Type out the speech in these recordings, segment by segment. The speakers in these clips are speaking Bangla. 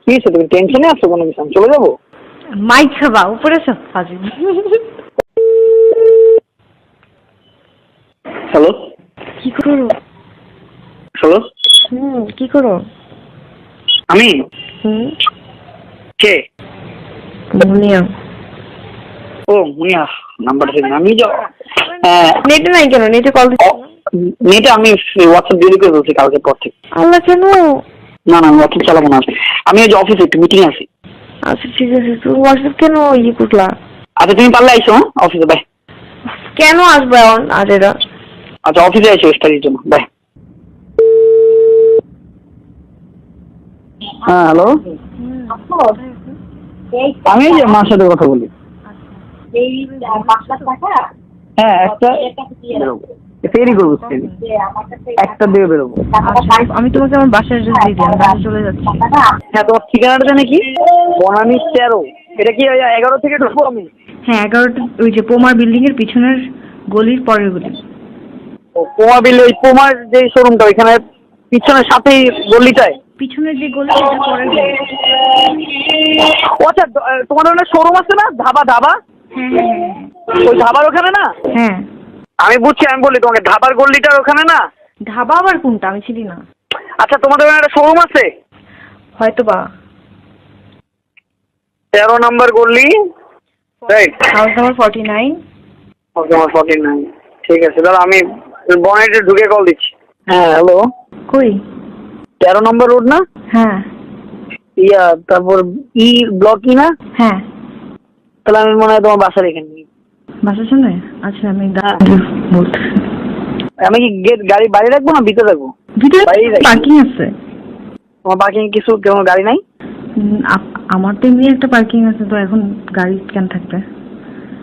কি হয়েছে, তুমি টেনশনে আছো কোনো কিছু? আমি চলে যাবো? মাইক খাবা উপরে সব ফাজিল। হ্যালো কি করো? হ্যালো, কি করো? আমি কে? মুনিয়া। ও মুনিয়া, নাম্বারটা দিন। আমি নেটে নাই কেন? নেটে কল দিচ্ছি না। নেটে আমি হোয়াটসঅ্যাপ ডিলিট করে বলছি কালকে পর থেকে। আল্লাহ, কেন? না না, আমি হোয়াটসঅ্যাপ চালাবো না। আমি ওই যে অফিসে একটু মিটিং আছি। আচ্ছা ঠিক আছে, তুমি হোয়াটসঅ্যাপ কেন ইয়ে করলা? আচ্ছা তুমি পারলে আইসো। হ্যাঁ, অফিসে বাই। কেন আসবে এখন আজ এরা? আচ্ছা অফিসে আইসো স্টাডির জন্য, বাই। হ্যাঁ হ্যালো, আমি এই যে মার সাথে কথা বলি। হ্যাঁ একটা ফেরি করবো, একটা দিয়ে বেরোবো। আমি তোমাকে আমার বাসার অ্যাড্রেস দিয়ে দিই, আমি বাসায় চলে যাচ্ছি। হ্যাঁ তোমার ঠিকানাটা জানে কি? বনানী 13। এটা কি 11 থেকে ঢুকবো আমি? হ্যাঁ 11টা, ওই যে পোমার বিল্ডিং এর পিছনের গলির পরের গলি। ও পোমা বিল, ওই পোমার যে শোরুমটা ওইখানে পিছনের সাথেই গলিটায়? পিছনের যে গলি সেটা পরের গলি। ও আচ্ছা, তোমার ওখানে শোরুম আছে না, ধাবা ধাবা? হ্যাঁ। ওই ধাবার ওখানে না? হ্যাঁ আমি বুঝছি, আমি বলি তোমাকে ধাবার গলিটার ওখানে না? ধাবা আবার কোনটা? আমি চিনি না। আচ্ছা তোমাদের ওখানে একটা শোরুম আছে? হয়তো বা। 13 নম্বর গলি, রাইট? House number 49। আমার 49। ঠিক আছে, দাদা আমি বনেটে ঢুকে কল দিচ্ছি। হ্যাঁ হ্যালো, কই? 13 নম্বর রোড না? হ্যাঁ তারপর ই ব্লক ই না? হ্যাঁ। তাহলে আমি মনে হয় তোমার বাসার এখানে। বাসার সামনে? আচ্ছা আমি বলতেছি। আমি কি গেট গাড়ি বাইরে রাখবো না ভিতরে রাখবো? ভিতরে বাইরেই রাখি। পার্কিং আছে। তোমার পার্কিং কিছু কোনো গাড়ি নাই? আমার তো এমনি একটা পার্কিং আছে, তো এখন গাড়ি কেন থাকবে?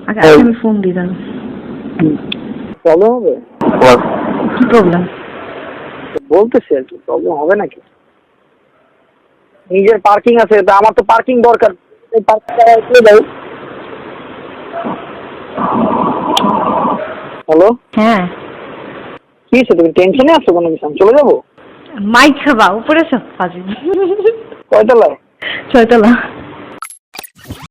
আগে আমি ফোন দিই দাঁড়াও। প্রবলেম হবে? কি প্রবলেম? বলতেছি আর কি, প্রবলেম হবে নাকি? নিজের পার্কিং আছে, তা আমার তো পার্কিং দরকার। এই পার্কিংটা করে দাও। হ্যালো, হ্যাঁ কি হয়েছে, তুমি টেনশনে আছো কোনো কিছু? আমি চলে যাবো? মাইক খাবা উপরে সব ফাজিল। কয়তলায়? 6 তলা।